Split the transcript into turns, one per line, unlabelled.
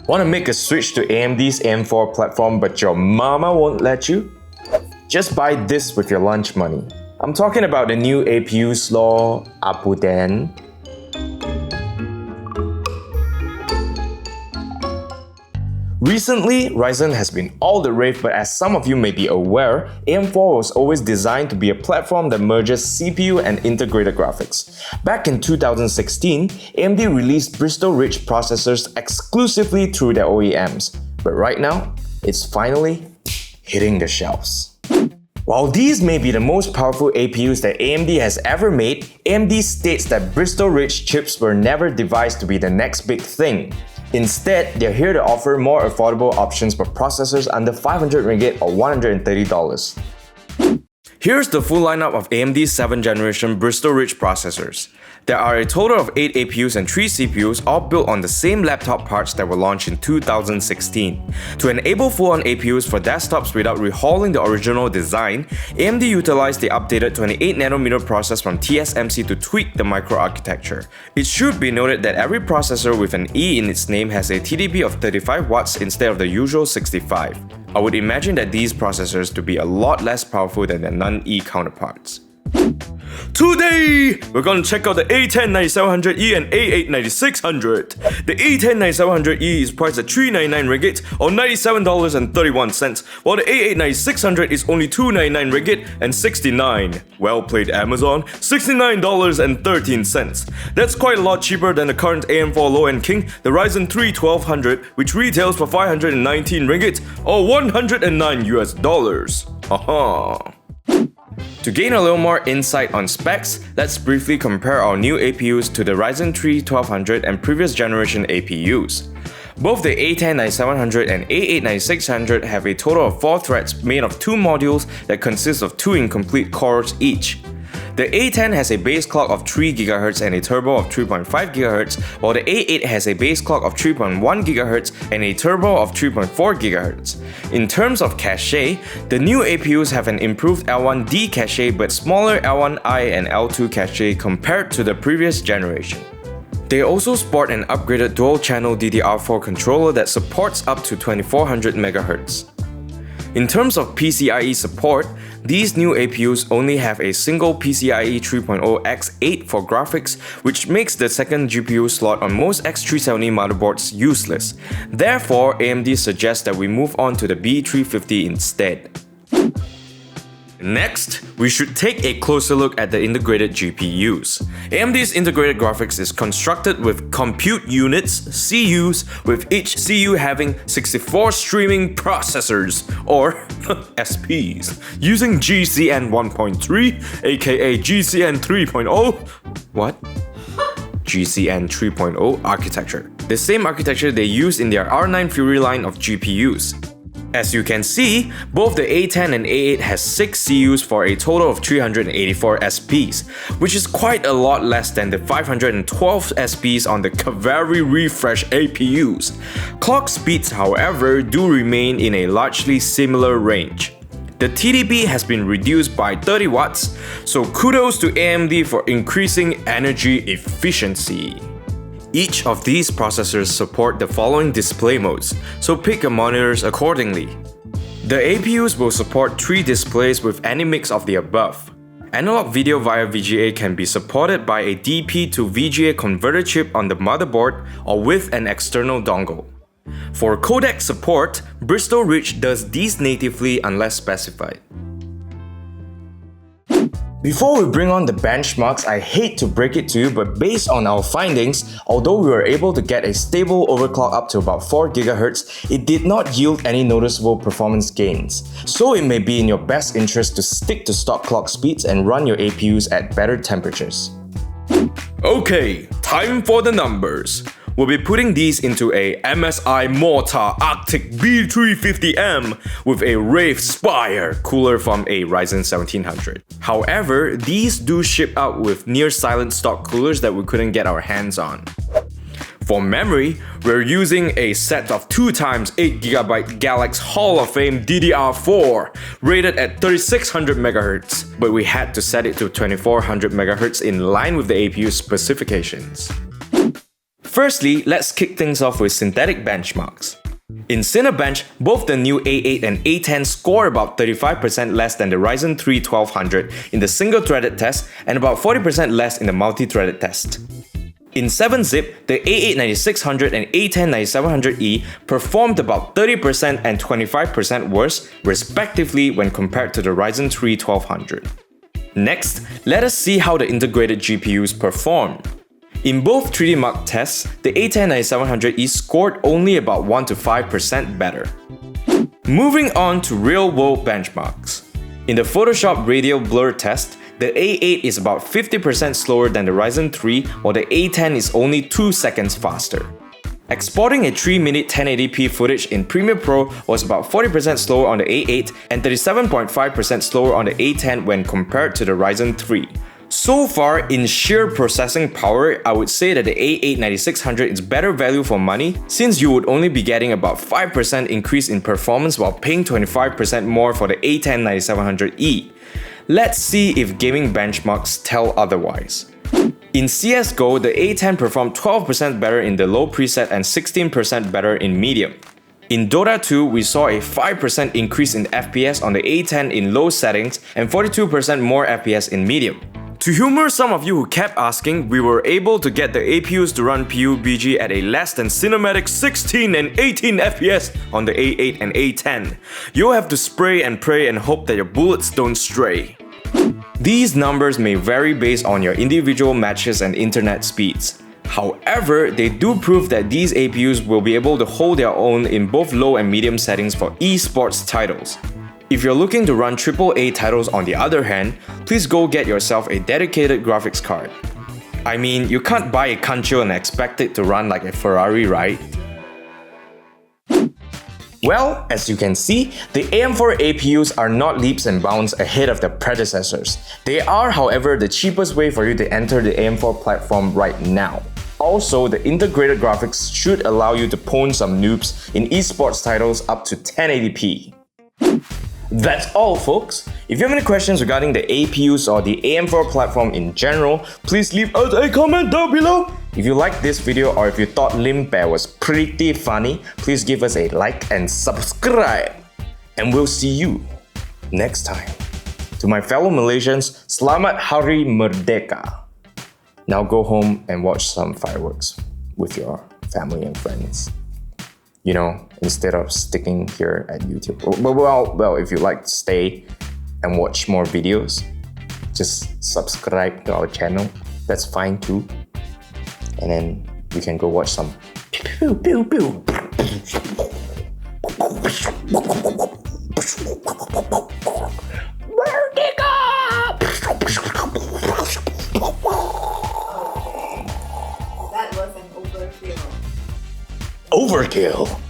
Want to make a switch to AMD's AM4 platform but your mama won't let you? Just buy this with your lunch money. I'm talking about the new APUs law, Apu Den. Recently, Ryzen has been all the rave, but as some of you may be aware, AM4 was always designed to be a platform that merges CPU and integrated graphics. Back in 2016, AMD released Bristol Ridge processors exclusively through their OEMs, but right now, it's finally hitting the shelves. While these may be the most powerful APUs that AMD has ever made, AMD states that Bristol Ridge chips were never devised to be the next big thing. Instead, they're here to offer more affordable options for processors under 500 ringgit or $130. Here's the full lineup of AMD's 7th generation Bristol Ridge processors. There are a total of 8 APUs and 3 CPUs, all built on the same laptop parts that were launched in 2016. To enable full-on APUs for desktops without rehauling the original design, AMD utilized the updated 28nm process from TSMC to tweak the microarchitecture. It should be noted that every processor with an E in its name has a TDP of 35 watts instead of the usual 65. I would imagine that these processors to be a lot less powerful than their non-E counterparts. Today, we're gonna check out the A10-9700E and A8-9600. The A10-9700E is priced at 399 ringgit or $97.31, while the A8-9600 is only 299 ringgit and 69. Well played, Amazon, $69.13. That's quite a lot cheaper than the current AM4 low-end king, the Ryzen 3 1200, which retails for 519 ringgit or $109 US. Haha. To gain a little more insight on specs, let's briefly compare our new APUs to the Ryzen 3 1200 and previous generation APUs. Both the A10-9700 and A8-9600 have a total of 4 threads made of 2 modules that consist of 2 incomplete cores each. The A10 has a base clock of 3 GHz and a turbo of 3.5 GHz, while the A8 has a base clock of 3.1 GHz and a turbo of 3.4 GHz. In terms of cache, the new APUs have an improved L1D cache but smaller L1I and L2 cache compared to the previous generation. They also sport an upgraded dual-channel DDR4 controller that supports up to 2400 MHz. In terms of PCIe support, these new APUs only have a single PCIe 3.0 x8 for graphics, which makes the second GPU slot on most X370 motherboards useless. Therefore, AMD suggests that we move on to the B350 instead. Next, we should take a closer look at the integrated GPUs. AMD's integrated graphics is constructed with compute units, CUs, with each CU having 64 streaming processors, or SPs, using GCN 1.3, aka GCN 3.0. What? GCN 3.0 architecture. The same architecture they use in their R9 Fury line of GPUs. As you can see, both the A10 and A8 has 6 CUs for a total of 384 SPs, which is quite a lot less than the 512 SPs on the Cavalry Refresh APUs. Clock speeds, however, do remain in a largely similar range. The TDP has been reduced by 30 watts, so kudos to AMD for increasing energy efficiency. Each of these processors support the following display modes, so pick your monitors accordingly. The APUs will support 3 displays with any mix of the above. Analog video via VGA can be supported by a DP to VGA converter chip on the motherboard or with an external dongle. For codec support, Bristol Ridge does these natively unless specified. Before we bring on the benchmarks, I hate to break it to you, but based on our findings, although we were able to get a stable overclock up to about 4 GHz, it did not yield any noticeable performance gains. So it may be in your best interest to stick to stock clock speeds and run your APUs at better temperatures. Okay, time for the numbers. We'll be putting these into a MSI Mortar Arctic B350M with a Wraith Spire cooler from a Ryzen 1700. However, these do ship out with near silent stock coolers that we couldn't get our hands on. For memory, we're using a set of 2x8GB Galax Hall of Fame DDR4 rated at 3600 MHz, but we had to set it to 2400 MHz in line with the APU specifications. Firstly, let's kick things off with synthetic benchmarks. In Cinebench, both the new A8 and A10 score about 35% less than the Ryzen 3 1200 in the single-threaded test and about 40% less in the multi-threaded test. In 7-zip, the A8 9600 and A10 9700E performed about 30% and 25% worse, respectively, when compared to the Ryzen 3 1200. Next, let us see how the integrated GPUs performed. In both 3D Mark tests, the A10 9700E scored only about 1 to 5% better. Moving on to real-world benchmarks. In the Photoshop radial blur test, the A8 is about 50% slower than the Ryzen 3, while the A10 is only 2 seconds faster. Exporting a 3-minute 1080p footage in Premiere Pro was about 40% slower on the A8 and 37.5% slower on the A10 when compared to the Ryzen 3. So far, in sheer processing power, I would say that the A8 9600 is better value for money, since you would only be getting about 5% increase in performance while paying 25% more for the A10 9700E. Let's see if gaming benchmarks tell otherwise. In CSGO, the A10 performed 12% better in the low preset and 16% better in medium. In Dota 2, we saw a 5% increase in FPS on the A10 in low settings and 42% more FPS in medium. To humor some of you who kept asking, we were able to get the APUs to run PUBG at a less than cinematic 16 and 18 FPS on the A8 and A10. You'll have to spray and pray and hope that your bullets don't stray. These numbers may vary based on your individual matches and internet speeds. However, they do prove that these APUs will be able to hold their own in both low and medium settings for eSports titles. If you're looking to run AAA titles on the other hand, please go get yourself a dedicated graphics card. I mean, you can't buy a Concho and expect it to run like a Ferrari, right? Well, as you can see, the AM4 APUs are not leaps and bounds ahead of their predecessors. They are, however, the cheapest way for you to enter the AM4 platform right now. Also, the integrated graphics should allow you to pwn some noobs in esports titles up to 1080p. That's all, folks. If you have any questions regarding the APUs or the AM4 platform in general, please leave us a comment down below. If you liked this video or if you thought Limpe was pretty funny, please give us a like and subscribe. And we'll see you next time. To my fellow Malaysians, Selamat Hari Merdeka. Now go home and watch some fireworks with your family and friends. You know, instead of sticking here at YouTube. Well, if you like to stay and watch more videos, just subscribe to our channel. That's fine too. And then we can go watch some pew pew pew.
That was an overkill.
Overkill.